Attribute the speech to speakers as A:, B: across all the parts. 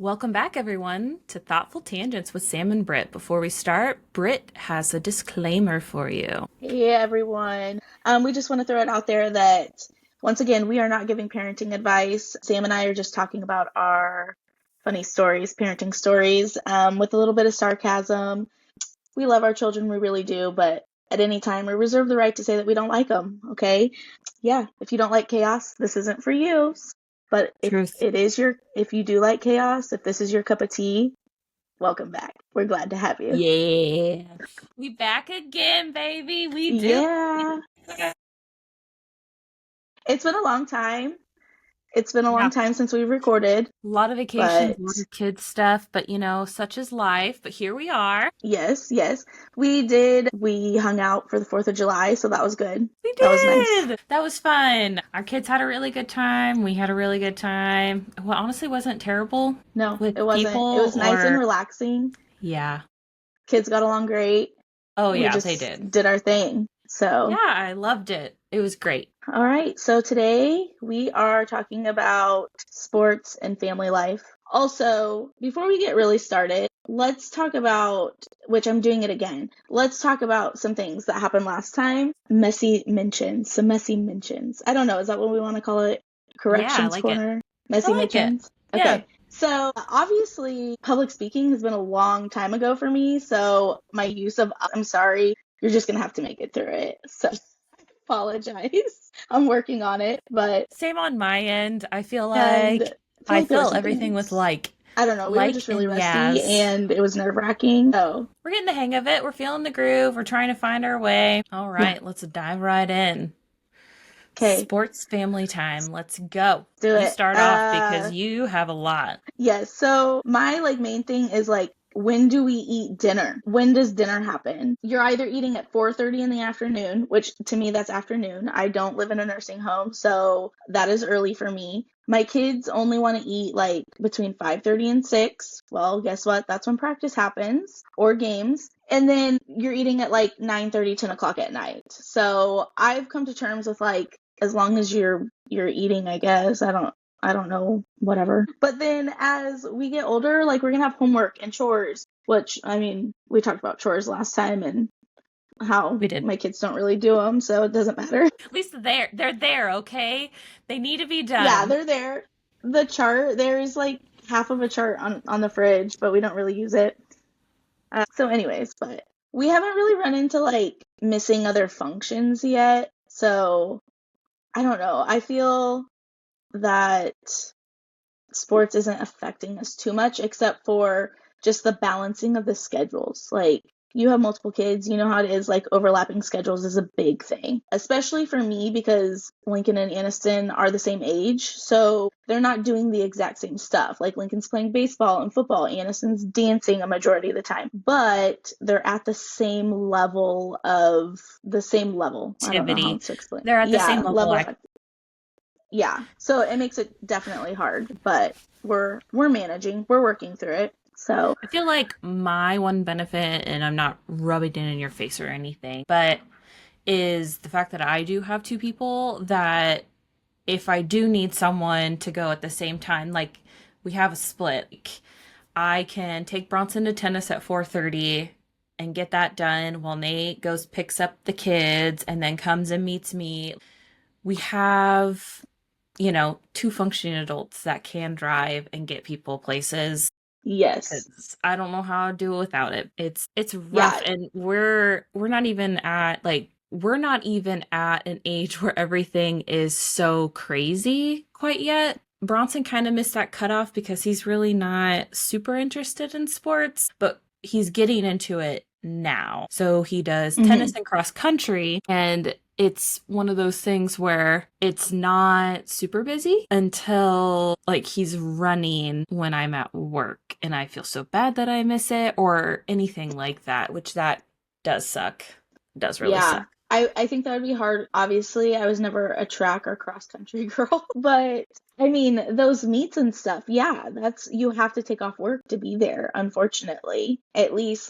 A: Welcome back, everyone, to Thoughtful Tangents with Sam and Britt. Before we start, Britt has a disclaimer for you.
B: Hey everyone. We just want to throw it out there that once again, we are not giving parenting advice. Sam and I are just talking about our funny stories, parenting stories, with a little bit of sarcasm. We love our children, we really do, but at any time, we reserve the right to say that we don't like them, okay? Yeah, if you don't like chaos, this isn't for you. But
A: Truth.
B: if you do like chaos, if this is your cup of tea, welcome back. We're glad to have you.
A: Yeah. We back again, baby. We do.
B: Yeah, it's been a long time. It's been a long
A: Yeah.
B: time since we've recorded,
A: A lot of vacations,
B: but
A: a lot of kids stuff, but such is life. But here we are.
B: yes, we did. We hung out for the 4th of July, so that was good.
A: We
B: That was nice.
A: did. That was fun. Our kids had a really good time. We had a really good time. Well, honestly, wasn't terrible
B: No,
A: with
B: it wasn't. It
A: people
B: was nice and
A: or,
B: relaxing.
A: yeah.
B: Kids got along great.
A: Oh,
B: We
A: yeah, they
B: just
A: did.
B: did our thing.
A: Yeah,
B: So,
A: I loved it. It was great.
B: all right. So today we are talking about sports and family life. Also, before we get really started, let's talk about, which I'm doing it again. Let's talk about some things that happened last time. Some messy mentions. I don't know. Is that what we want to call it?
A: Yeah, I
B: Corrections
A: like it.
B: corner?
A: I
B: Messy
A: like it.
B: mentions?
A: Yeah.
B: Okay. So obviously, public speaking has been a long time ago for me. So my use of I'm sorry, you're just going to have to make it through it. So apologize. I'm working on it, but
A: Same on my end. I feel
B: and
A: like I
B: totally throw
A: fill
B: some
A: everything with
B: things. I don't know. We were
A: like
B: just really
A: and
B: rusty
A: yes.
B: and it was nerve-wracking. Oh,
A: We're getting the hang of it. We're feeling the groove. We're trying to find our way. All
B: yeah.
A: right, let's dive right in.
B: Okay,
A: Sports family time. Let's go.
B: do
A: You
B: it.
A: start off because you have a lot.
B: Yes. So my main thing is when do we eat dinner? When does dinner happen? You're either eating at 4:30 in the afternoon, which to me that's afternoon. I don't live in a nursing home, so that is early for me. My kids only want to eat between 5:30 and 6. Well, guess what? That's when practice happens or games. And then you're eating at 9:30, 10 o'clock at night. So I've come to terms with as long as you're eating, I guess. I don't know, whatever. But then as we get older, we're gonna have homework and chores, which I mean, we talked about chores last time and how
A: We did.
B: my kids don't really do them, so it doesn't matter.
A: At least they're there, okay? They need to be
B: Yeah,
A: done.
B: they're there. The chart, there is half of a chart on the fridge, but we don't really use it. So anyways, but we haven't really run into missing other functions yet. So I don't know. I feel that sports isn't affecting us too much except for just the balancing of the schedules. You have multiple kids, you know how it is, overlapping schedules is a big thing, especially for me because Lincoln and Aniston are the same age. So they're not doing the exact same stuff. Lincoln's playing baseball and football, Aniston's dancing a majority of the time, but they're at the same level. I don't know how
A: Activity.
B: to explain.
A: They're at the
B: Yeah,
A: same level.
B: level of yeah, so it makes it definitely hard, but we're managing, we're working through it. So,
A: I feel like my one benefit, and I'm not rubbing it in your face or anything, but is the fact that I do have two people that if I do need someone to go at the same time, like we have a split. I can take Bronson to tennis at 4:30 and get that done while Nate goes picks up the kids and then comes and meets me. We have, two functioning adults that can drive and get people places
B: yes.
A: because I don't know how to do it without it. It's rough,
B: Yeah,
A: and we're not even at an age where everything is so crazy quite yet. Bronson kind of missed that cutoff because he's really not super interested in sports, but he's getting into it now. So he does tennis
B: mhm.
A: and cross country, and it's one of those things where it's not super busy until he's running when I'm at work and I feel so bad that I miss it or anything like that, which that does suck. It does really
B: Yeah.
A: suck.
B: I think that would be hard. Obviously, I was never a track or cross country girl, but I mean, those meets and stuff, yeah, you have to take off work to be there, unfortunately. At least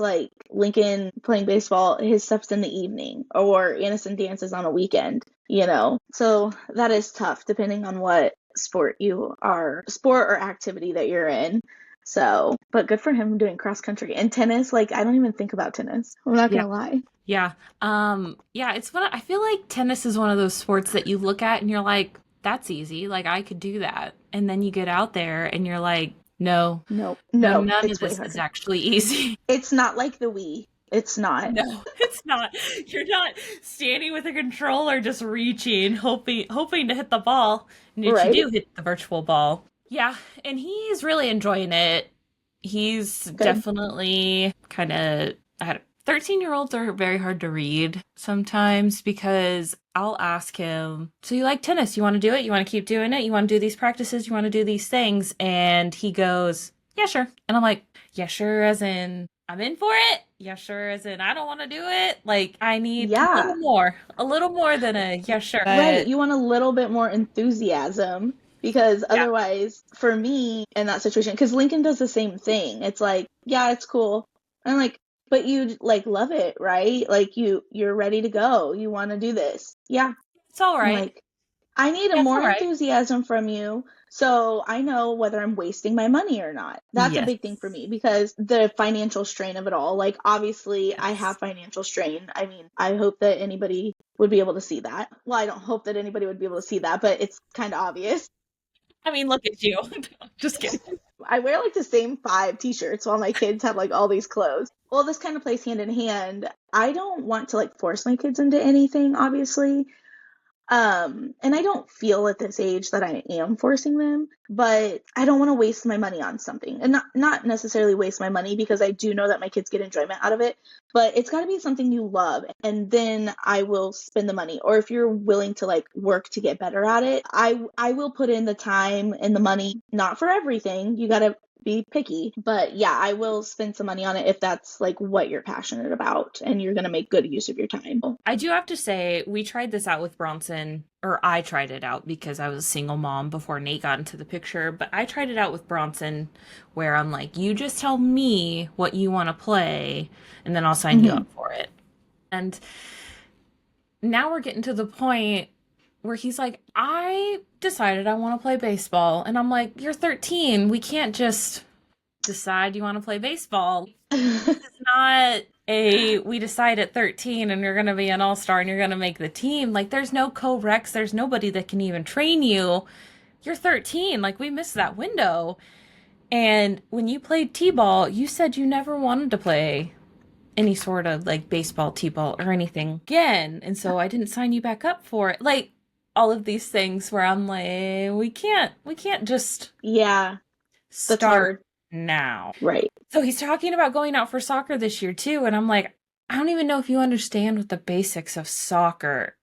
B: Lincoln playing baseball, his stuff's in the evening, or Innocent dances on a weekend, you know? So that is tough depending on what sport or activity that you're in. So, but good for him doing cross country and tennis. Like, I don't even think about tennis. I'm not
A: Yeah.
B: gonna lie.
A: Yeah. Yeah, it's I feel like tennis is one of those sports that you look at and you're like, that's easy. Like I could do that. And then you get out there and you're like, no,
B: No,
A: no,
B: no,
A: none of
B: it's way
A: this is
B: harder.
A: actually easy.
B: It's not like the Wii. It's not.
A: No, it's not. You're not standing with a controller just reaching, hoping to hit the ball. And if you
B: Right?
A: do hit the virtual ball. Yeah, and he's really enjoying it. He's
B: Good.
A: definitely kind of 13-year-olds are very hard to read sometimes because I'll ask him, "So you like tennis? You want to do it? You want to keep doing it? You want to do these practices? You want to do these things?" And he goes, "Yeah, sure." And I'm like, "Yeah, sure," as in I'm in for it. Yeah, sure, as in I don't want to do it. Like I need
B: Yeah.
A: a little more than a yeah, sure.
B: Right.
A: But
B: You want a little bit more enthusiasm because
A: yeah,
B: otherwise, for me in that situation, because Lincoln does the same thing. It's like, yeah, it's cool. I'm like, but you like love it, right? Like you're ready to go. You want to do this. Yeah.
A: it's all
B: I'm
A: right.
B: like, I need a
A: Yeah, it's
B: more
A: all right.
B: enthusiasm from you so I know whether I'm wasting my money or not. That's a
A: Yes.
B: big thing for me because the financial strain of it all, like obviously I
A: Yes.
B: have financial strain. I mean, I hope that anybody would be able to see that. Well, I don't hope that anybody would be able to see that, but it's kind of obvious.
A: I mean, look at you. Just kidding.
B: I wear like the same 5 t-shirts while my kids have like all these clothes. Well, this kind of plays hand in hand. I don't want to like force my kids into anything, obviously. And I don't feel at this age that I am forcing them, but I don't want to waste my money on something. And not necessarily waste my money because I do know that my kids get enjoyment out of it, but it's got to be something you love and then I will spend the money. Or if you're willing to like work to get better at it, I will put in the time and the money, not for everything. You got to be picky, but yeah, I will spend some money on it if that's like what you're passionate about and you're going to make good use of your time.
A: I do have to say, we tried this out with Bronson, or I tried it out because I was a single mom before Nate got into the picture, but I tried it out with Bronson where I'm like, you just tell me what you want to play, and then I'll sign you
B: Hmm.
A: up for it. And now we're getting to the point where he's like, I decided I want to play baseball. And I'm like, you're 13. We can't just decide you want to play baseball. It's not a we decide at 13 and you're going to be an all-star and you're going to make the team. Like there's no co-recs, there's nobody that can even train you. You're 13, like we missed that window. And when you played t-ball, you said you never wanted to play any sort of like baseball, t-ball or anything again. And so I didn't sign you back up for it. Like all of these things where I'm like we can't just
B: Yeah, that's
A: start
B: hard.
A: now.
B: Right.
A: So he's talking about going out for soccer this year too, and I'm like, I don't even know if you understand what the basics of soccer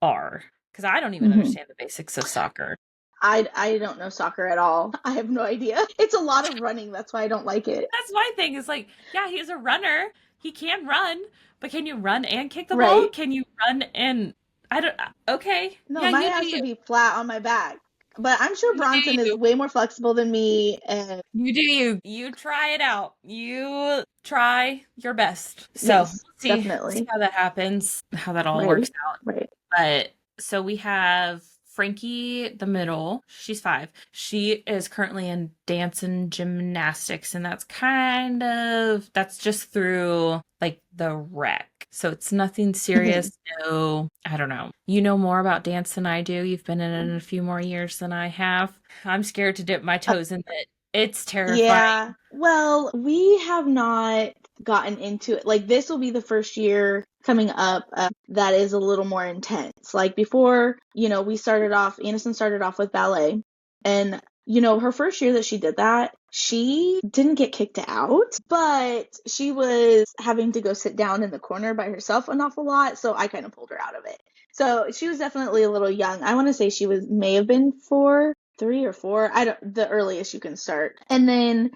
A: are, because I don't even
B: Hmm.
A: understand the basics of soccer.
B: I don't know soccer at all. I have no idea. It's a lot of running. That's why I don't like it.
A: That's my thing. Is like, yeah, he's a runner. He can run, but can you run and kick the ball?
B: Right.
A: Can you run and I don't? Okay,
B: No,
A: yeah,
B: mine
A: you do
B: has to
A: you.
B: be flat on my back. But I'm sure
A: You do
B: Bronson is
A: you.
B: way more flexible than me. And
A: You do you. You try it out. You try your best. So
B: yes,
A: we'll see
B: definitely.
A: how that happens, how that all
B: Right.
A: works out.
B: Right.
A: But so we have Frankie, the middle. She's 5. She is currently in dance and gymnastics, and that's just through like the rec. So it's nothing
B: Hmm.
A: serious. No, I don't know. You know more about dance than I do. You've been in it a few more years than I have. I'm scared to dip my toes in it. It's
B: Yeah.
A: terrifying.
B: Well, we have not gotten into it. Like, this will be the first year coming up that is a little more intense. Like, before, we started off, Anderson started off with ballet. And, her first year that she did that, she didn't get kicked out, but she was having to go sit down in the corner by herself an awful lot. So I kind of pulled her out of it. So she was definitely a little young. I want to say she may have been 4, 3 or 4. I don't, the earliest you can start. And then,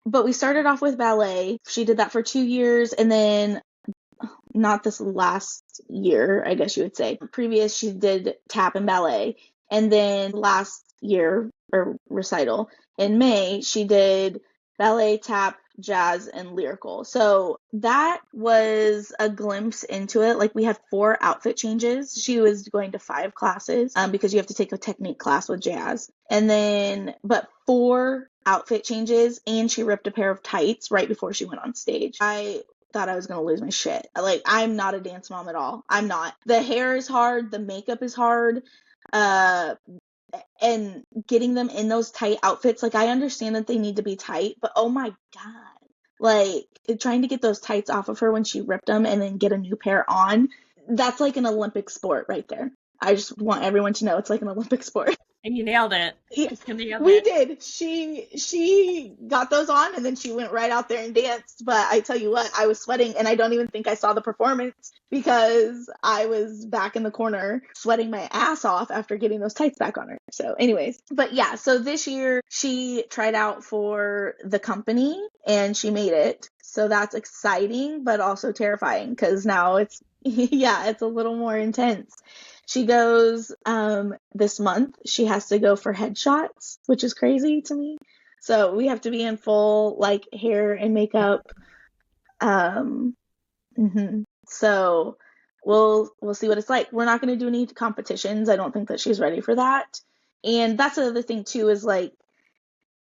B: but we started off with ballet. She did that for 2 years. And then, not this last year, I guess you would say. Previous, she did tap and ballet. And then last year, or recital, in May, she did ballet, tap, jazz, and lyrical. So that was a glimpse into it. Like, we had 4 outfit changes. She was going to 5 classes because you have to take a technique class with jazz. And then, but 4 outfit changes, and she ripped a pair of tights right before she went on stage. I thought I was going to lose my shit. Like, I'm not a dance mom at all. I'm not. The hair is hard, the makeup is hard. Uh and getting them in those tight outfits, like I understand that they need to be tight, but oh my god. Like trying to get those tights off of her when she ripped them and then get a new pair on, that's like an Olympic sport right there. I just want everyone to know it's like an Olympic sport.
A: And you nailed it.
B: Yeah,
A: You nailed
B: we
A: it.
B: did. She got those on and then she went right out there and danced. But I tell you what, I was sweating and I don't even think I saw the performance because I was back in the corner sweating my ass off after getting those tights back on her. So, anyways, but yeah, so this year she tried out for the company and she made it. So that's exciting, but also terrifying because now it's, yeah, it's a little more intense. She goes this month. She has to go for headshots, which is crazy to me. So we have to be in full like hair and makeup. Um, So we'll see what it's like. We're not going to do any competitions. I don't think that she's ready for that. And that's the other thing too is like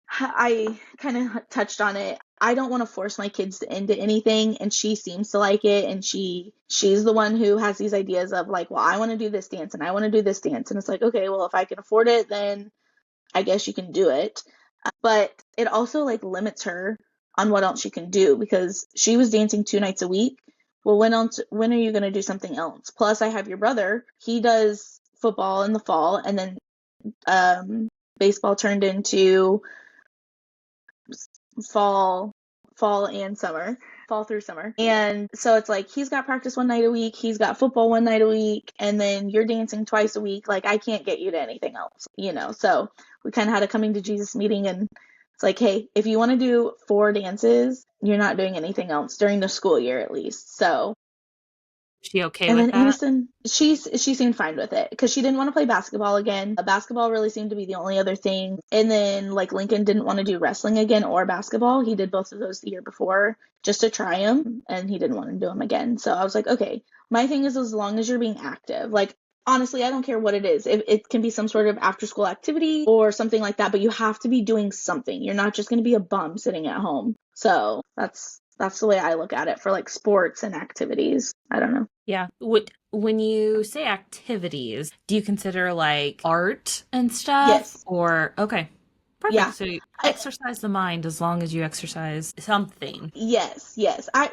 B: I kind of touched on it. I don't want to force my kids to into anything, and she seems to like it, and she's the one who has these ideas of like, well, I want to do this dance and I want to do this dance, and it's like, okay, well, if I can afford it, then I guess you can do it. But it also like limits her on what else she can do because she was dancing 2 nights a week. Well, when are you going to do something else? Plus, I have your brother. He does football in the fall, and then baseball turned into fall and summer, fall through summer. And so it's like he's got practice 1 night a week, he's got football 1 night a week, and then you're dancing twice a week. Like I can't get you to anything else. So we kind of had a coming to Jesus meeting, and it's like, hey, if you want to do 4 dances, you're not doing anything else during the school year at least. So
A: Is she okay
B: and
A: with
B: then
A: that?
B: Anderson, she seemed fine with it because she didn't want to play basketball again. Basketball really seemed to be the only other thing. And then like Lincoln didn't want to do wrestling again or basketball. He did both of those the year before just to try them, and he didn't want to do them again. So I was like, okay, my thing is as long as you're being active, like honestly, I don't care what it is. If it can be some sort of after school activity or something like that, but you have to be doing something. You're not just going to be a bum sitting at home. So that's the way I look at it for like sports and activities. I don't know.
A: Yeah. When you say activities, do you consider like art and stuff?
B: Yes.
A: Or, okay, perfect.
B: Yeah.
A: So you
B: I,
A: exercise the mind as long as you exercise something.
B: yes. I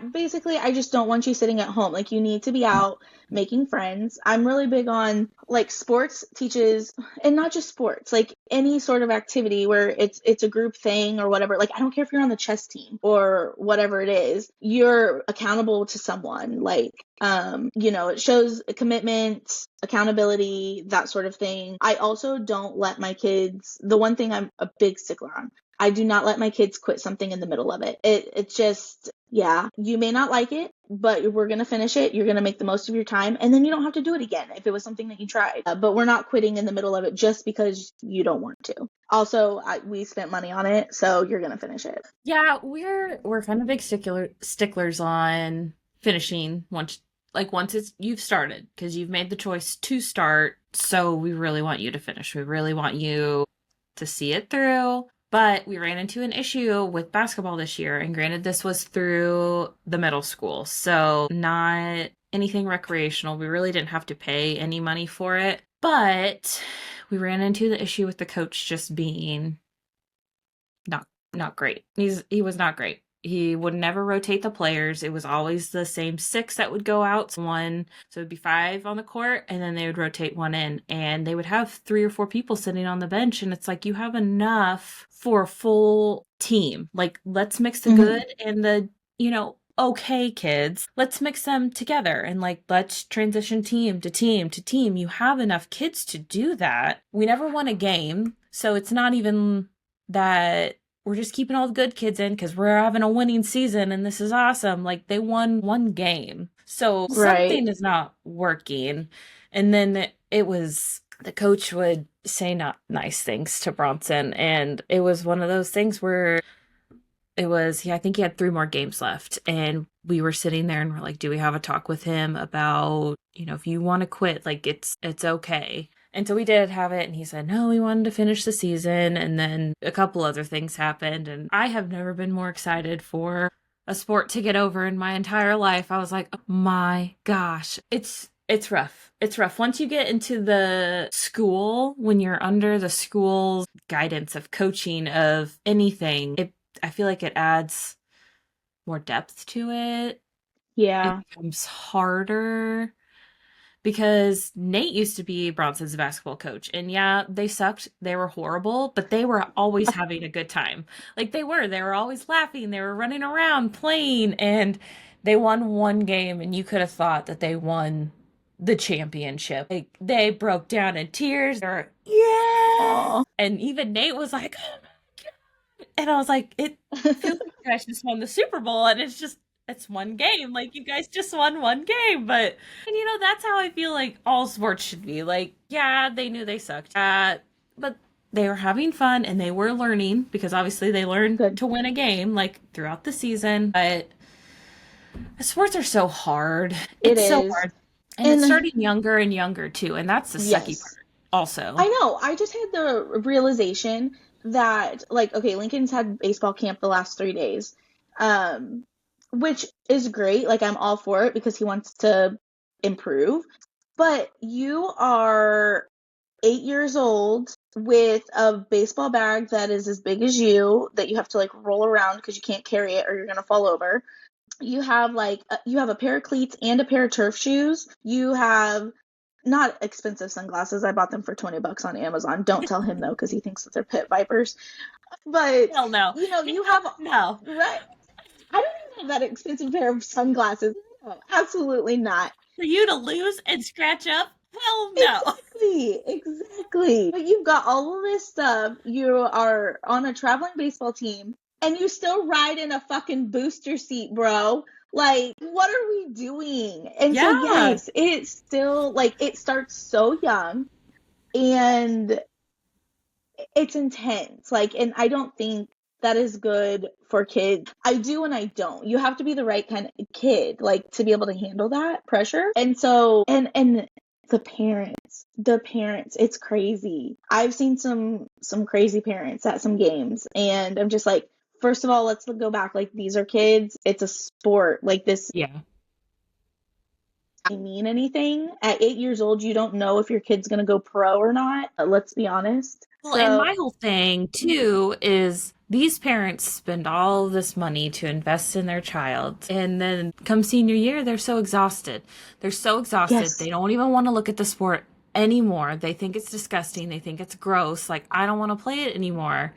B: just don't want you sitting at home. Like you need to be out making friends. I'm really big on like sports teaches, and not just sports, like any sort of activity where it's a group thing or whatever. Like I don't care if you're on the chess team or whatever it is. You're accountable to someone. Like it shows commitment, accountability, that sort of thing. I also don't let my kids, the one thing I'm a big stickler on, I do not let my kids quit something in the middle of it. It's just, yeah, you may not like it, but we're going to finish it. You're going to make the most of your time, and then you don't have to do it again if it was something that you tried. But we're not quitting in the middle of it just because you don't want to. Also, we spent money on it, so you're going to finish it.
A: Yeah, we're kind of big sticklers on finishing once you've started because you've made the choice to start. So we really want you to finish. We really want you to see it through. But we ran into an issue with basketball this year, and granted, this was through the middle school, so not anything recreational. We really didn't have to pay any money for it, but we ran into the issue with the coach just being not great. He was not great. He would never rotate the players. It was always the same 6 that would go out. So it'd be 5 on the court, and then they would rotate 1 in, and they would have 3 or 4 people sitting on the bench, and it's like you have enough for a full team. Like let's mix the good and the okay kids. Let's mix them together and like let's transition team to team to team. You have enough kids to do that. We never won a game, so it's not even that we're just keeping all the good kids in because we're having a winning season and this is awesome. Like they won 1 game. So something is not working. And then it was the coach would say not nice things to Bronson. And it was one of those things where I think he had 3 more games left. And we were sitting there and we're like, do we have a talk with him about, if you want to quit, like it's okay. And so we did have it, and he said, no, we wanted to finish the season. And then a couple other things happened. And I have never been more excited for a sport to get over in my entire life. I was like, oh my gosh, it's rough. It's rough. Once you get into the school, when you're under the school's guidance of coaching of anything, I feel like it adds more depth to it. It
B: Yeah.
A: becomes harder because Nate used to be Bronson's basketball coach. And yeah, they sucked. They were horrible, but they were always having a good time. Like they were always laughing. They were running around playing, and they won one game, and you could have thought that they won the championship. Like they broke down in tears. They're, yeah.
B: Aw.
A: And even Nate was like, oh my God. And I was like, it feels like you guys just won the Super Bowl, and it's one game. Like you guys just won one game, but and that's how I feel like all sports should be. Like, yeah, they knew they sucked, but they were having fun and they were learning because obviously they learned
B: Good.
A: to win a game like throughout the season. But sports are so hard.
B: It
A: It's so
B: is.
A: hard, and it's
B: And
A: starting younger and younger too, and that's the sucky
B: yes,
A: part. Also,
B: I know. I just had the realization that, like, okay, Lincoln's had baseball camp the last 3 days, um, which is great. Like, I'm all for it because he wants to improve. But you are 8 years old with a baseball bag that is as big as you that you have to like roll around because you can't carry it or you're gonna fall over. You have you have a pair of cleats and a pair of turf shoes. You have not expensive sunglasses. I bought them for $20 on Amazon. Don't tell him though, because he thinks that they're pit vipers. But
A: hell no,
B: you have
A: no.
B: right. I don't even have that expensive pair of sunglasses. No, absolutely not.
A: For you to lose and scratch up, hell no.
B: Exactly, exactly. But you've got all of this stuff. You are on a traveling baseball team, and you still ride in a fucking booster seat, bro. Like, what are we doing? And so,
A: Yeah.
B: yes, it's still like it starts so young, and it's intense. Like, and I don't think that is good for kids. I do and I don't. You have to be the right kind of kid, like to be able to handle that pressure. And so, and the parents, it's crazy. I've seen some crazy parents at some games, and I'm just like, first of all, let's go back. Like, these are kids. It's a sport. Like, this
A: Yeah.
B: doesn't mean anything. At 8 years old, you don't know if your kid's gonna go pro or not. Let's be honest.
A: Well, and
B: So,
A: my whole thing too is these parents spend all this money to invest in their child. And then come senior year, they're so exhausted. They're so exhausted.
B: yes,
A: They don't even want to look at the sport anymore. They think it's disgusting. They think it's gross. Like, I don't want to play it anymore.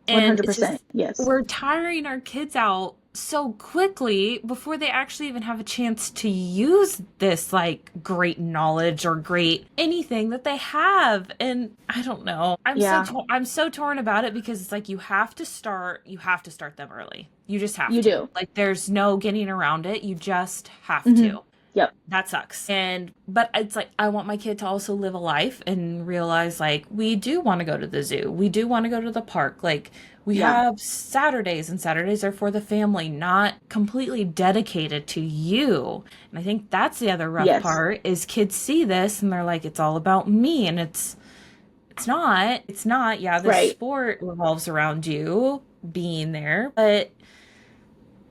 A: And it's just,
B: 100%. Yes.
A: we're tiring our kids out so quickly before they actually even have a chance to use this like great knowledge or great anything that they have. And I don't know.
B: Yeah,
A: I'm so torn about it because it's like you have to start them early. You just have
B: you
A: to.
B: do.
A: Like there's no getting around it. You just have
B: Hmm.
A: to.
B: Yep.
A: That sucks. But it's like I want my kid to also live a life and realize like we do want to go to the zoo. We do want to go to the park. Like we
B: Yeah.
A: have Saturdays, and Saturdays are for the family, not completely dedicated to you. And I think that's the other rough
B: Yes.
A: part is kids see this and they're like it's all about me, and it's not. It's not. Yeah, this
B: Right.
A: sport revolves around you being there, but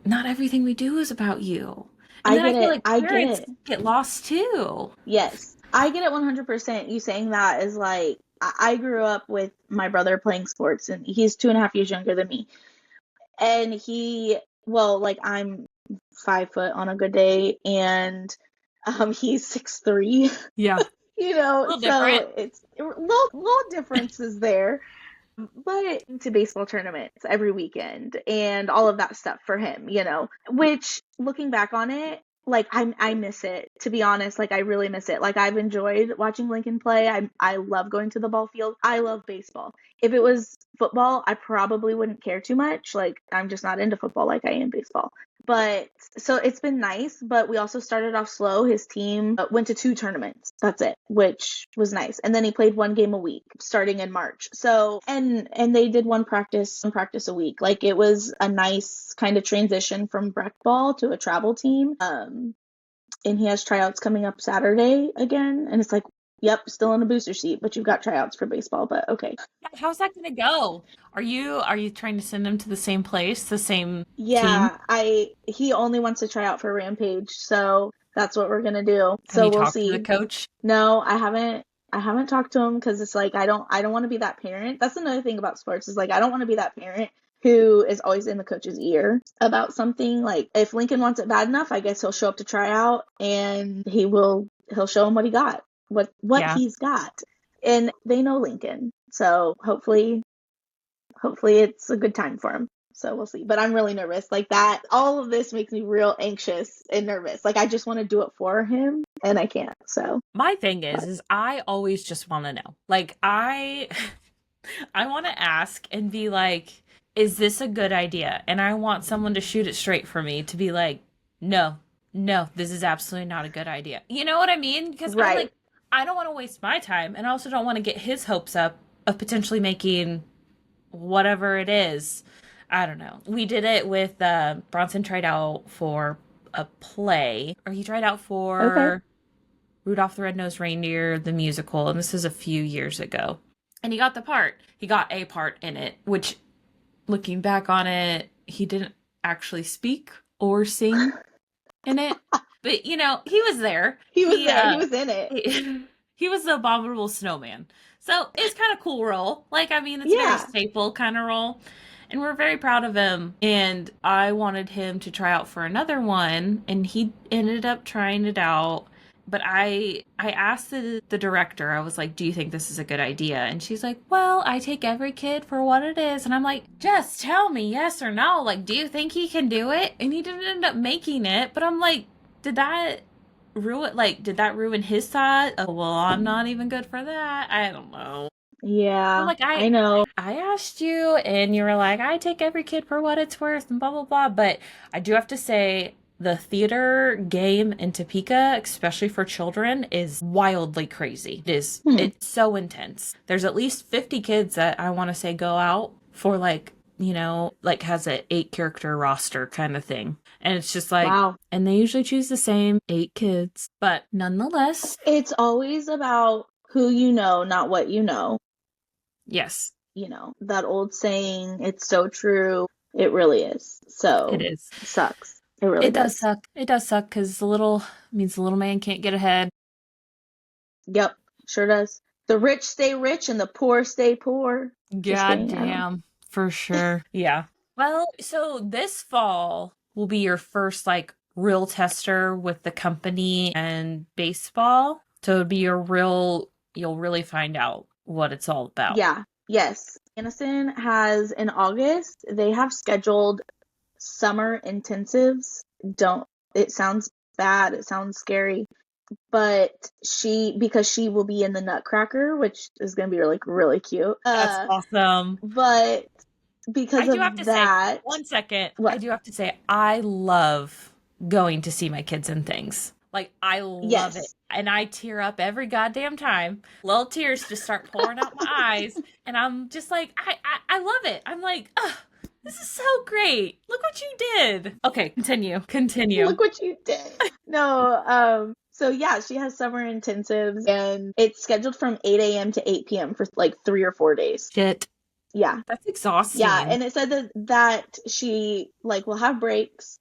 A: not everything we do is about you. And
B: I
A: then I
B: get
A: feel
B: it.
A: like
B: I get
A: parents
B: it.
A: get lost too.
B: Yes. I get it 100%. You saying that is like, I grew up with my brother playing sports, and he's 2.5 years younger than me. And well, like, I'm 5 foot on a good day, and he's 6'3",
A: Yeah, a little different.
B: so it's little differences there. But to baseball tournaments every weekend and all of that stuff for him, which looking back on it, like I miss it, to be honest. Like, I really miss it. Like, I've enjoyed watching Lincoln play. I love going to the ball field. I love baseball. If it was football, I probably wouldn't care too much. Like, I'm just not into football like I am baseball. But so it's been nice, but we also started off slow. His team went to 2 tournaments. That's it, which was nice. And then he played 1 game a week starting in March. So, and they did one practice a week. Like, it was a nice kind of transition from rec ball to a travel team. And he has tryouts coming up Saturday again. And it's like, Yep, still in a booster seat, but you've got tryouts for baseball, but okay.
A: How's that gonna go? Are you trying to send him to the same place, the same team?
B: Yeah, he only wants to try out for Rampage, so that's what we're gonna do.
A: Have
B: So
A: you
B: we'll
A: talked to the
B: see.
A: coach?
B: No, I haven't talked to him because it's like I don't want to be that parent. That's another thing about sports is like I don't want to be that parent who is always in the coach's ear about something. Like if Lincoln wants it bad enough, I guess he'll show up to try out and he'll show him what he got, what
A: Yeah.
B: he's got. And they know Lincoln. So hopefully it's a good time for him. So we'll see. But I'm really nervous. Like that, all of this makes me real anxious and nervous. Like I just want to do it for him and I can't. So,
A: My thing
B: but
A: is I always just want to know. Like I want to ask and be like, is this a good idea? And I want someone to shoot it straight for me to be like, no, no, this is absolutely not a good idea. You know what I mean? Because I'm
B: right.
A: like, I don't want to waste my time. And I also don't want to get his hopes up of potentially making whatever it is. I don't know. We did it with Bronson tried out for a play, or he tried out
B: Okay.
A: for Rudolph the Red-Nosed Reindeer, the musical, and this is a few years ago. And he got the part. He got a part in it, which, looking back on it, he didn't actually speak or sing in it. But, he was there.
B: He was
A: He,
B: there. He
A: uh,
B: was in it.
A: he was the abominable snowman. So it's kind of cool role. Like, I mean, it's a very
B: Yeah.
A: staple kind of role. And we're very proud of him. And I wanted him to try out for another one, and he ended up trying it out. But I asked the director, I was like, do you think this is a good idea? And she's like, well, I take every kid for what it is. And I'm like, just tell me yes or no. Like, do you think he can do it? And he didn't end up making it. But I'm like, did that ruin his thought? Oh, well, I'm not even good for that. I don't know. But
B: Yeah.
A: like
B: I know.
A: I asked you and you were like, I take every kid for what it's worth and blah blah blah. But I do have to say the theater game in Topeka, especially for children, is wildly crazy.
B: Hmm.
A: It's so intense. There's at least 50 kids that I want to say go out for like, like has a 8 character roster kind of thing. And it's just like,
B: Wow.
A: and they usually choose the same 8 kids, but nonetheless,
B: It's always about who you know, not what you know.
A: yes,
B: That old saying, it's so true. It really is.
A: it
B: So,
A: is.
B: sucks. It really
A: It does
B: does.
A: suck. It does suck because the little man can't get ahead.
B: Yep, sure does. The rich stay rich and the poor stay poor. Just
A: God
B: kidding. I don't.
A: damn, for sure. Yeah. Well, so this fall will be your first like real tester with the company and baseball. So it'll be you'll really find out what it's all about.
B: Yeah, yes. Anison has in August, they have scheduled summer intensives. Don't, it sounds bad, it sounds scary, but because she will be in the Nutcracker, which is going to be like really cute.
A: That's awesome.
B: But because
A: I do have
B: of
A: to say,
B: that,
A: one second, I
B: what?
A: do have to say, I love going to see my kids in things. Like, I love it.
B: Yes.
A: And I tear up every goddamn time. Little tears just start pouring out my eyes. And I'm just like, I love it. I'm like, oh, this is so great. Look what you did. Okay, continue. Continue.
B: Look what you did. No, so yeah, she has summer intensives and it's scheduled from 8 a.m. to 8 p.m. for like 3 or 4 days.
A: Shit.
B: Yeah.
A: That's
B: Yeah.
A: exhausting.
B: And it said that she like will have breaks.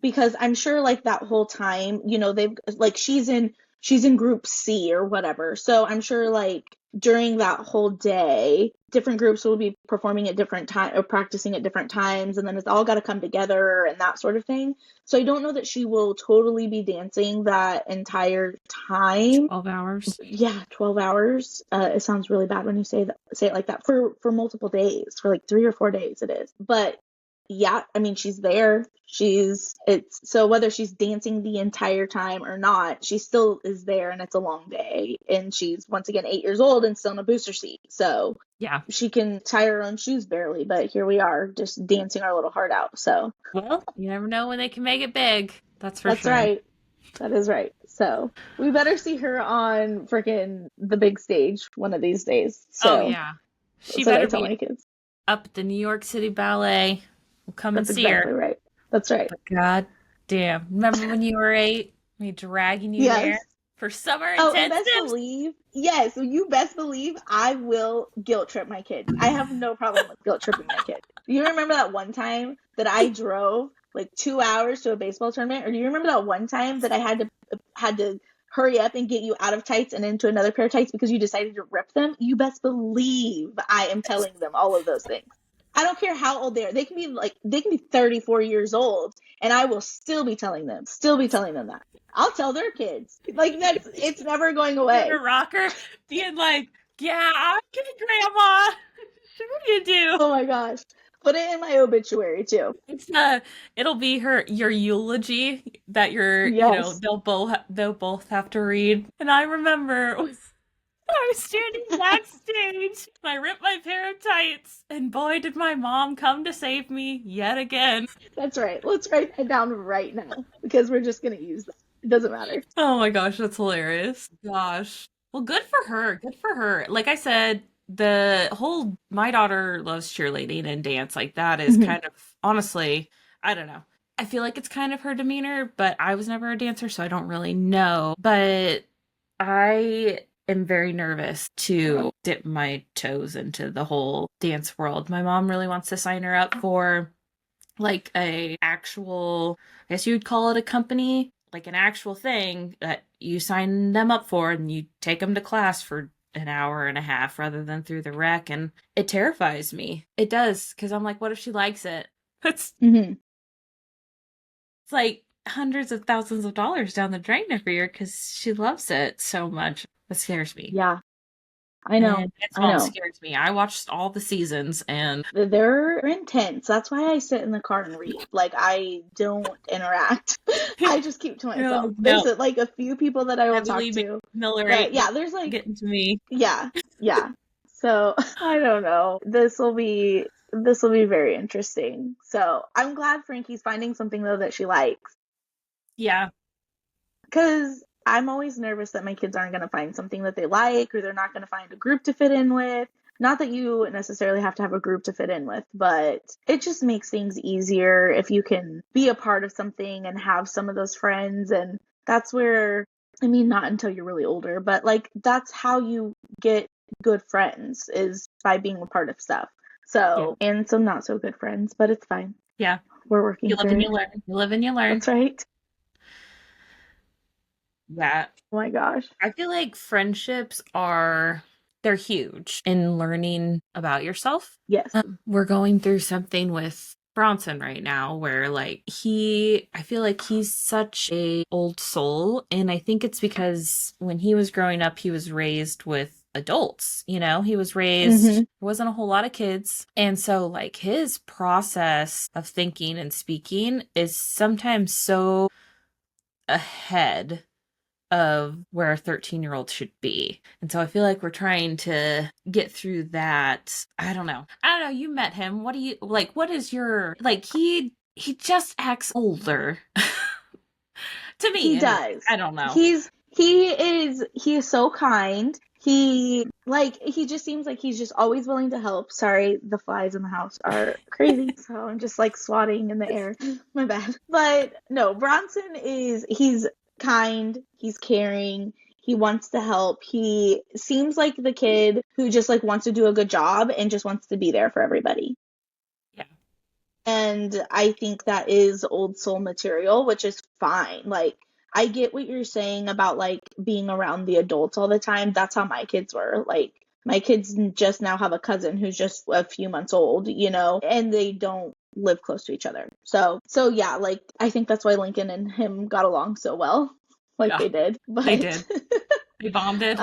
B: Because I'm sure like that whole time, they've like she's in group C or whatever. So I'm sure like during that whole day, different groups will be performing at different time or practicing at different times, and then it's all got to come together and that sort of thing. So I don't know that she will totally be dancing that entire time.
A: 12 hours.
B: Yeah, 12 hours. It sounds really bad when you say it like that for multiple days, for like 3 or 4 days it is. But yeah, I mean, she's there. It's so whether she's dancing the entire time or not, she still is there and it's a long day. And she's once again 8 years old and still in a booster seat. So
A: Yeah.
B: she can tie her own shoes barely, but here we are just dancing our little heart out. So
A: Well, you never know when they can make it big. That's for
B: that's
A: sure.
B: right. That is right. So we better see her on freaking the big stage one of these days.
A: Oh,
B: So
A: yeah. She
B: that's what I
A: better
B: tell
A: be
B: my kids.
A: up at the New York City Ballet. We'll come and
B: That's
A: see her.
B: exactly right. That's right.
A: But God damn. Remember when you were 8? Me dragging you
B: Yes.
A: there? for summer
B: Oh, and best
A: intensives.
B: believe, yes, you best believe I will guilt trip my kids. I have no problem with guilt tripping my kids. Do you remember that one time that I drove like 2 hours to a baseball tournament? Or do you remember that one time that I had to hurry up and get you out of tights and into another pair of tights because you decided to rip them? You best believe I am telling them all of those things. I don't care how old they are. They can be 34 years old and I will still be telling them that. I'll tell their kids. Like it's never going
A: You're in a
B: away.
A: rocker, being like, "Yeah, I'm good, Grandma." Sure you do.
B: Oh my gosh. Put it in my obituary too.
A: It's it'll be your eulogy that
B: Yes.
A: they'll both have to read. And I remember I was standing backstage and I ripped my pair of tights, and boy, did my mom come to save me yet again.
B: That's right. Let's write that down right now because we're just gonna use that. It doesn't matter.
A: Oh my gosh, that's hilarious. Gosh. Well, good for her. Good for her. Like I said, my daughter loves cheerleading and dance. Like that is
B: Hmm.
A: kind of, honestly, I don't know. I feel like it's kind of her demeanor, but I was never a dancer, so I don't really know. But I am very nervous to dip my toes into the whole dance world. My mom really wants to sign her up for like a actual, I guess you would call it a company, like an actual thing that you sign them up for and you take them to class for an hour and a half rather than through the rec. And it terrifies me. It does, because I'm like, what if she likes it? It's
B: Hmm.
A: it's like hundreds of thousands of dollars down the drain every year because she loves it so much. That scares me.
B: Yeah, I know.
A: And
B: I
A: baseball
B: know.
A: scares me. I watched all the seasons and
B: They're intense. That's why I sit in the car and read. Like I don't interact. I just keep to
A: you're
B: myself.
A: like,
B: There's
A: no,
B: like a few people that I will talk
A: Heavily
B: to,
A: Miller
B: but
A: ain't
B: yeah, there's like
A: getting to me.
B: yeah, yeah. So I don't know. This will be very interesting. So I'm glad Frankie's finding something though that she likes.
A: Yeah,
B: Because I'm always nervous that my kids aren't going to find something that they like or they're not going to find a group to fit in with. Not that you necessarily have to have a group to fit in with, but it just makes things easier if you can be a part of something and have some of those friends. And that's where, I mean, not until you're really older, but like that's how you get good friends is by being a part of stuff.
A: yeah,
B: So, and some not so good friends, but it's fine.
A: yeah.
B: We're
A: You
B: working
A: live
B: through
A: and you
B: it.
A: learn. You live and you learn.
B: That's right.
A: Yeah.
B: Oh my gosh.
A: I feel like friendships they're huge in learning about yourself.
B: Yes.
A: We're going through something with Bronson right now where like I feel like he's such a old soul, and I think it's because when he was growing up he was raised with adults, he was raised,
B: Hmm.
A: there wasn't a whole lot of kids, and so like his process of thinking and speaking is sometimes so ahead of where a 13-year-old should be. And so I feel like we're trying to get through that. I don't know. You met him. What do you like? What is your like he just acts older to me
B: He
A: anyway.
B: does.
A: I don't know.
B: He is so kind. He just seems like he's just always willing to help. Sorry, the flies in the house are crazy, so I'm just like swatting in the air. My bad. But no, Bronson he's kind, he's caring, he wants to help. He seems like the kid who just like wants to do a good job and just wants to be there for everybody.
A: Yeah.
B: And I think that is old soul material, which is fine. Like, I get what you're saying about like being around the adults all the time. That's how my kids were. Like, my kids just now have a cousin who's just a few months old, and they don't live close to each other. So yeah, like I think that's why Lincoln and him got along so well, like
A: Yeah.
B: they did.
A: They
B: But
A: did. They bonded.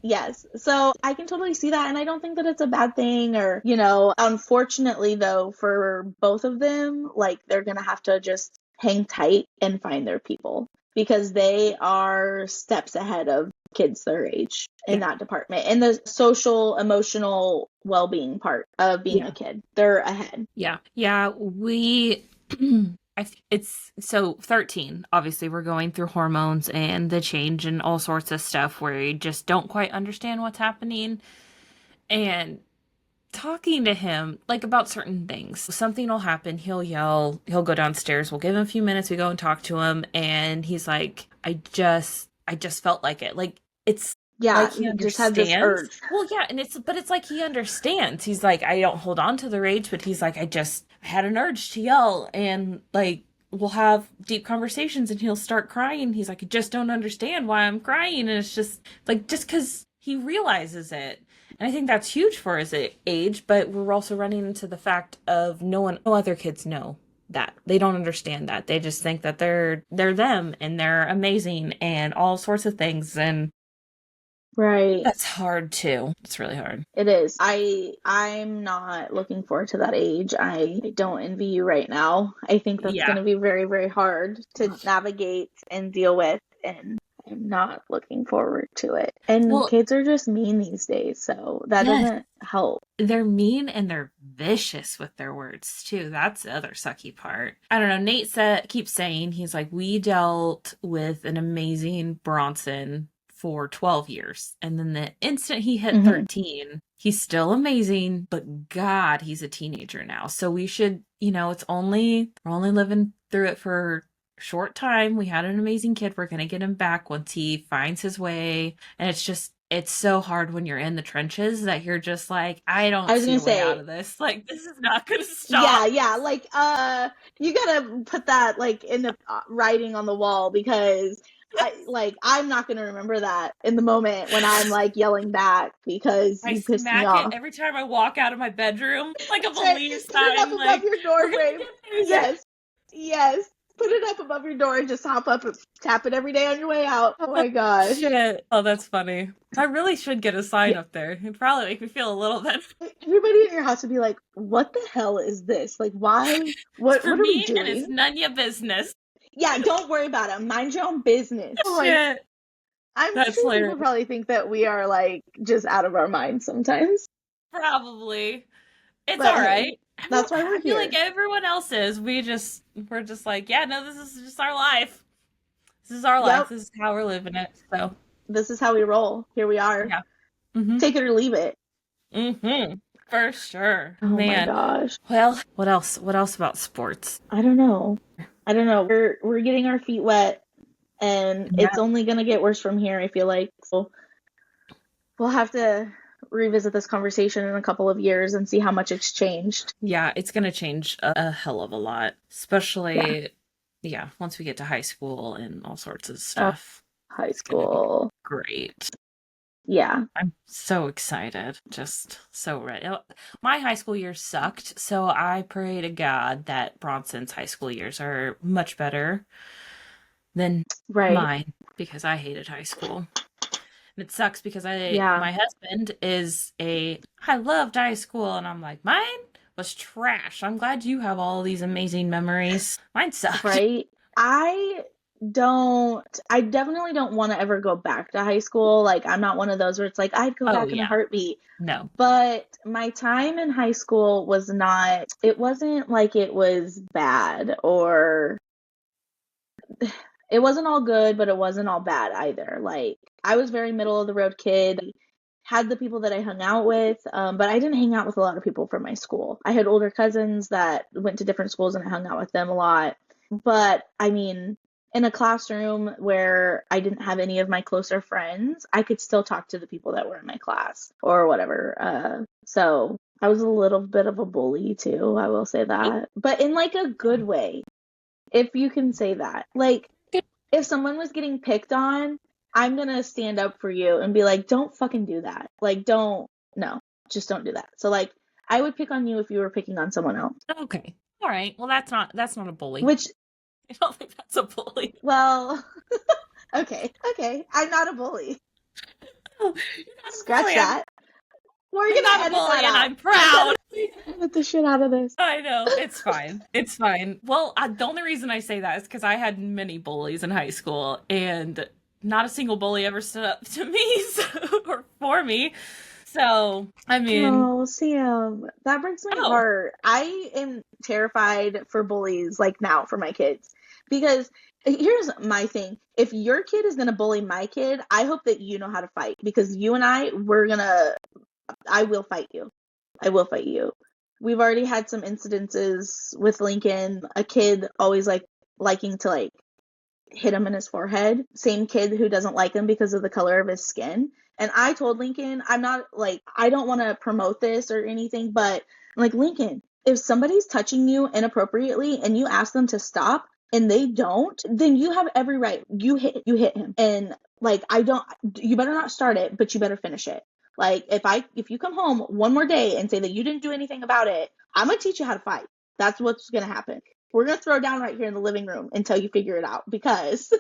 B: yes. So I can totally see that. And I don't think that it's a bad thing or, unfortunately though, for both of them, like they're going to have to just hang tight and find their people because they are steps ahead of kids their age in
A: Yeah.
B: that department. In the social, emotional well-being part of being
A: Yeah.
B: a kid, they're ahead.
A: Yeah. Yeah, we it's so 13. Obviously, we're going through hormones and the change and all sorts of stuff where you just don't quite understand what's happening. And talking to him like about certain things, something will happen, he'll yell, he'll go downstairs, we'll give him a few minutes, we go and talk to him, and he's like, I just I just felt like it. Like, it's
B: Yeah,
A: like he
B: he just had this
A: understands.
B: urge.
A: Well, yeah, and it's like he understands. He's like, I don't hold on to the rage, but he's like, I had an urge to yell, and like we'll have deep conversations and he'll start crying. He's like, I just don't understand why I'm crying. And it's just like, just because he realizes it. And I think that's huge for his age, but we're also running into the fact of no other kids know that. They don't understand that. They just think that they're them and they're amazing and all sorts of things. And
B: Right.
A: that's hard too. It's really hard.
B: It is. I'm not looking forward to that age. I don't envy you right now. I think that's going
A: Yeah.
B: to be very, very hard to navigate and deal with, and I'm not looking forward to it. And
A: Well,
B: kids are just mean these days, so that
A: yes,
B: doesn't help.
A: they're mean and they're vicious with their words too. That's the other sucky part. I don't know. Keeps saying, he's like, we dealt with an amazing Bronson for 12 years. And then the instant he hit
B: Hmm.
A: 13, he's still amazing, but God, he's a teenager now. So we should, we're only living through it for a short time. We had an amazing kid. We're going to get him back once he finds his way. And it's so hard when you're in the trenches that you're just like, I
B: I
A: don't
B: was
A: see
B: gonna
A: a way out
B: say,
A: of this. Like, this is not going to
B: yeah,
A: stop.
B: yeah, like you gotta put that like in the writing on the wall, because I'm not gonna remember that in the moment when I'm like yelling back because
A: I
B: you pissed me
A: smack it
B: off.
A: every time I walk out of my bedroom, like a
B: That's right.
A: police
B: Put it up
A: sign,
B: above
A: like,
B: your
A: we're
B: door
A: going to
B: frame.
A: get taser.
B: Yes. Yes. Put it up above your door and just hop up and tap it every day on your way out. Oh my gosh.
A: Shit. Oh, that's funny. I really should get a sign
B: Yeah.
A: up there. It'd probably make me feel a little better.
B: Everybody in your house would be like, "What the hell is this? Like, why?
A: It's
B: What?
A: for
B: What are we
A: me and it's
B: doing?"
A: none of your business.
B: Yeah, don't worry about it. Mind your own business. Oh my,
A: Shit.
B: I'm
A: That's
B: sure people
A: hilarious.
B: probably think that we are like just out of our minds sometimes.
A: Probably. It's
B: But
A: all
B: hey,
A: right.
B: that's why
A: I
B: we're
A: feel like
B: here.
A: everyone else is. We're just like, yeah, no, this is just our life. This is our life.
B: Yep,
A: This is how we're living it. So,
B: this is how we roll. Here we are.
A: yeah. Mm-hmm.
B: Take it or leave it.
A: Mm-hmm. For sure.
B: Oh my
A: Man.
B: gosh.
A: Well, what else? What else about sports?
B: I don't know. I don't know. We're getting our feet wet, and
A: Yeah.
B: it's only gonna get worse from here, I feel like. So we'll have to revisit this conversation in a couple of years and see how much it's changed.
A: Yeah, it's gonna change a hell of a lot.
B: Yeah.
A: Especially, yeah, once we get to high school and all sorts of
B: Oh,
A: stuff.
B: high
A: It's gonna be
B: school.
A: great.
B: Yeah.
A: I'm so excited. Just so ready. My high school years sucked, so I pray to God that Bronson's high school years are much better than
B: Right.
A: mine because I hated high school. And it sucks because
B: Yeah.
A: my husband I loved high school, and I'm like, mine was trash. I'm glad you have all these amazing memories. Mine sucked.
B: Right. I definitely don't want to ever go back to high school. Like, I'm not one of those where it's like, I'd go
A: Oh
B: back in a
A: yeah.
B: heartbeat.
A: No.
B: But my time in high school it wasn't like it was bad, or it wasn't all good, but it wasn't all bad either. Like, I was very middle of the road kid. I had the people that I hung out with, but I didn't hang out with a lot of people from my school. I had older cousins that went to different schools and I hung out with them a lot. But I mean, in a classroom where I didn't have any of my closer friends, I could still talk to the people that were in my class or whatever. So I was a little bit of a bully too, I will say that. But in like a good way, if you can say that. Like, if someone was getting picked on, I'm gonna stand up for you and be like, don't fucking do that. Like, no, just don't do that. So, like, I would pick on you if you were picking on someone else.
A: Okay. All right. Well, that's not a bully.
B: Which,
A: I don't think that's a bully.
B: well, okay. I'm not a bully.
A: You're not a
B: Scratch
A: bully.
B: that. We're
A: I'm
B: gonna
A: not a
B: edit
A: bully,
B: that
A: and
B: out.
A: I'm proud.
B: Edit the shit out of this.
A: I know. It's fine. It's fine. Well, the only reason I say that is because I had many bullies in high school, and not a single bully ever stood up to me or for me. So, I mean,
B: Oh, Sam, that breaks my
A: oh,
B: heart. I am terrified for bullies, like, now for my kids. Because here's my thing. If your kid is going to bully my kid, I hope that you know how to fight. Because you and I will fight you. I will fight you. We've already had some incidences with Lincoln, a kid always like liking to like hit him in his forehead. Same kid who doesn't like him because of the color of his skin. And I told Lincoln, I'm not like, I don't want to promote this or anything, but I'm like, Lincoln, if somebody's touching you inappropriately and you ask them to stop and they don't, then you have every right. You hit him. And like, you better not start it, but you better finish it. Like, if you come home one more day and say that you didn't do anything about it, I'm going to teach you how to fight. That's what's going to happen. We're going to throw down right here in the living room until you figure it out, because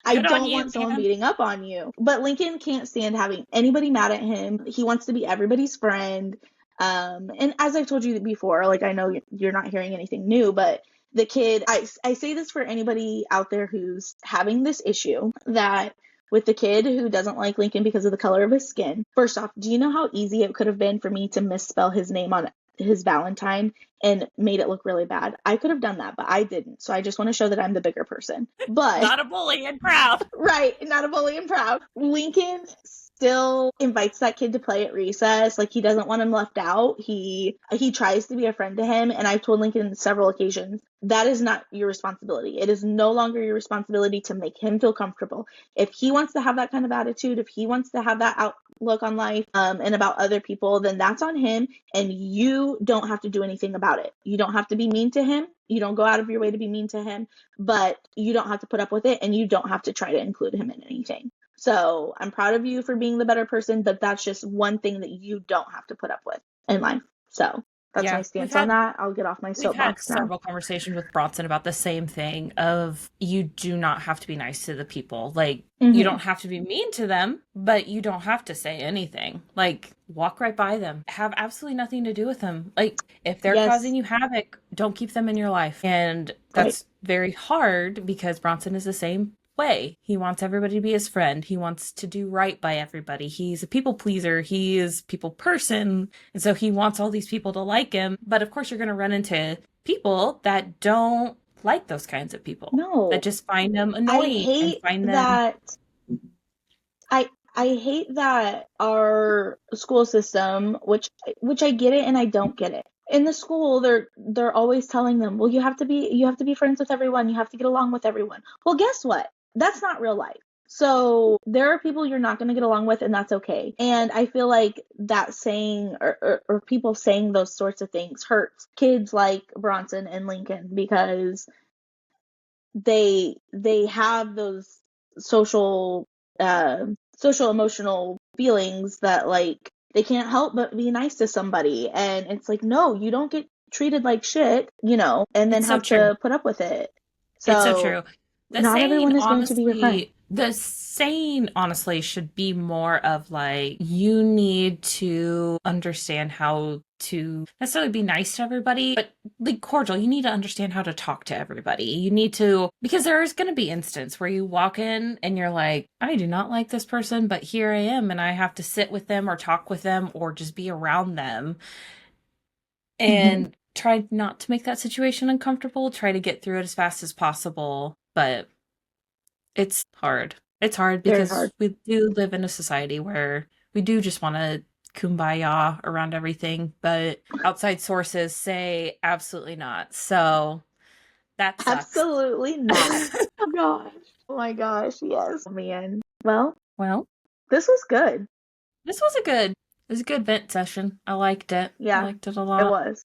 B: I
A: Good on
B: don't
A: you,
B: want someone
A: man.
B: beating up on you. But Lincoln can't stand having anybody mad at him. He wants to be everybody's friend. And as I've told you before, like, I know you're not hearing anything new, but the kid, I say this for anybody out there who's having this issue, that with the kid who doesn't like Lincoln because of the color of his skin. First off, do you know how easy it could have been for me to misspell his name on his Valentine and made it look really bad? I could have done that, but I didn't. So I just want to show that I'm the bigger person. But
A: Not a bully and proud.
B: right, not a bully and proud. Lincoln still invites that kid to play at recess. Like, he doesn't want him left out. He tries to be a friend to him, and I've told Lincoln on several occasions, that is not your responsibility. It is no longer your responsibility to make him feel comfortable. If he wants to have that kind of attitude, if he wants to have that outlook on life, and about other people, then that's on him, and you don't have to do anything about it. You don't have to be mean to him. You don't go out of your way to be mean to him, but you don't have to put up with it, and you don't have to try to include him in anything. So I'm proud of you for being the better person, but that's just one thing that you don't have to put up with in life. So that's my
A: Yeah,
B: stance on that. I'll get off my
A: we've had
B: soapbox now.
A: several conversations with Bronson about the same thing of, you do not have to be nice to the people. Like, you
B: Mm-hmm.
A: don't have to be mean to them, but you don't have to say anything. Like, walk right by them. Have absolutely nothing to do with them. Like, if they're causing
B: Yes,
A: you havoc, don't keep them in your life. And
B: right.
A: that's very hard because Bronson is the same way. He wants everybody to be his friend. He wants to do right by everybody. He's a people pleaser. He is a people person. And so he wants all these people to like him. But of course, you're going to run into people that don't like those kinds of people, that
B: No,
A: just find them
B: I
A: annoying and
B: hate
A: find them.
B: that. I hate that our school system, which I get it and I don't get it. In the school, they're always telling them, well, you have to be friends with everyone, you have to get along with everyone. Well, guess what? That's not real life. So there are people you're not going to get along with, and that's okay. And I feel like that saying, or people saying those sorts of things, hurts kids like Bronson and Lincoln, because they have those social social emotional feelings that, like, they can't help but be nice to somebody, and it's like, no, you don't get treated like shit, and then
A: It's so
B: have
A: true.
B: to put up with it.
A: It's so
B: So
A: true.
B: not everyone is going to be your friend.
A: The saying honestly should be more of like, you need to understand how to necessarily be nice to everybody, but like cordial. You need to understand how to talk to everybody. You need to, because there is going to be instance where you walk in and you're like, I do not like this person, but here I am and I have to sit with them or talk with them or just be around them,
B: Hmm.
A: and try not to make that situation uncomfortable, try to get through it as fast as possible. But it's hard. It's hard
B: Very hard.
A: because we do live in a society where we do just want to kumbaya around everything, but outside sources say absolutely not. So that sucks.
B: Absolutely not. Oh gosh. Oh my gosh, yes. Oh man. Well,
A: Well,
B: this was good.
A: this was a good vent session. I liked it. I
B: Yeah,
A: liked it a
B: it
A: lot.
B: was.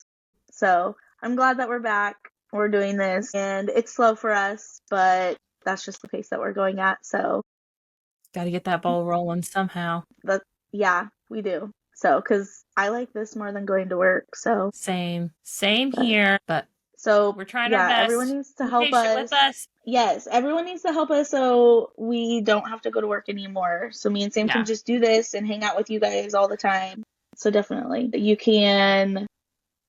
B: So I'm glad that we're back. We're doing this, and it's slow for us, but that's just the pace that we're going at. So
A: Got to get that ball rolling somehow.
B: that, yeah, we do. So, because I like this more than going to work. So,
A: Same
B: but
A: here, but
B: so
A: we're trying our
B: yeah, everyone
A: best.
B: needs to
A: Be
B: help
A: patient with
B: us.
A: us.
B: Yes, everyone needs to help us so we don't have to go to work anymore. So me and Sam can
A: Yeah.
B: just do this and hang out with you guys all the time. So definitely, you can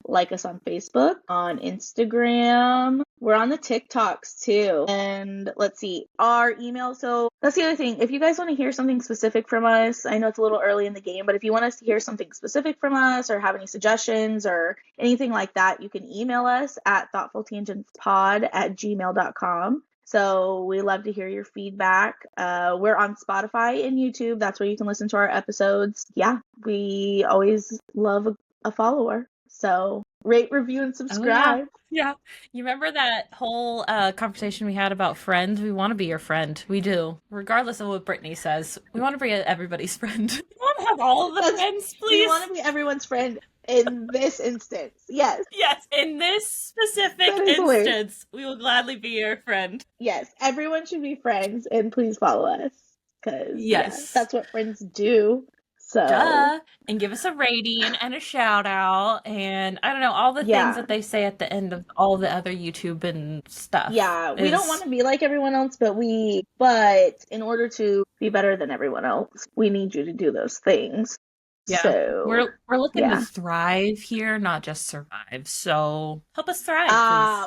B: like us on Facebook, on Instagram. We're on the TikToks too. And let's see, our email. So that's the other thing. If you guys want to hear something specific from us, I know it's a little early in the game, but if you want us to hear something specific from us or have any suggestions or anything like that, you can email us at thoughtfultangentspod@gmail.com. So we love to hear your feedback. We're on Spotify and YouTube. That's where you can listen to our episodes. Yeah, we always love a follower. So Rate, review, and
A: Oh yeah.
B: subscribe.
A: Yeah. You remember that whole conversation we had about friends? We want to be your friend. We do. Regardless of what Brittany says. We want to be everybody's friend. We want to have all of the
B: That's
A: friends,
B: we want
A: please.
B: to be everyone's friend in this instance. Yes,
A: Yes, in this specific
B: that is hilarious.
A: instance, we will gladly be your friend.
B: Yes, everyone should be friends, and please follow us because yeah,
A: Yes.
B: that's what friends do. So
A: Duh. And give us a rating and a shout out and I don't know, all the things
B: yeah,
A: that they say at the end of all the other YouTube and stuff
B: yeah, we don't want
A: is
B: to be like everyone else, but in order to be better than everyone else, we need you to do those things.
A: yeah.
B: So
A: We're looking to
B: yeah.
A: thrive here, not just survive. So help us thrive,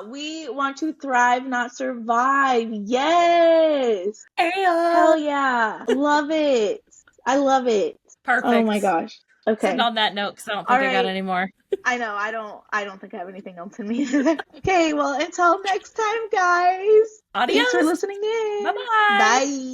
A: please.
B: We want to thrive, not survive. Yes. Hell
A: Ayo!
B: yeah. Love it. I love it. Oh my
A: Perfect.
B: gosh.
A: Sitting
B: Okay.
A: on that note, because I don't
B: All
A: think I got
B: right.
A: any more.
B: I know. I don't think I have anything else in me. Okay, well, until next time, guys. Thanks for
A: Adios!
B: listening
A: Bye
B: in.
A: bye!
B: Bye.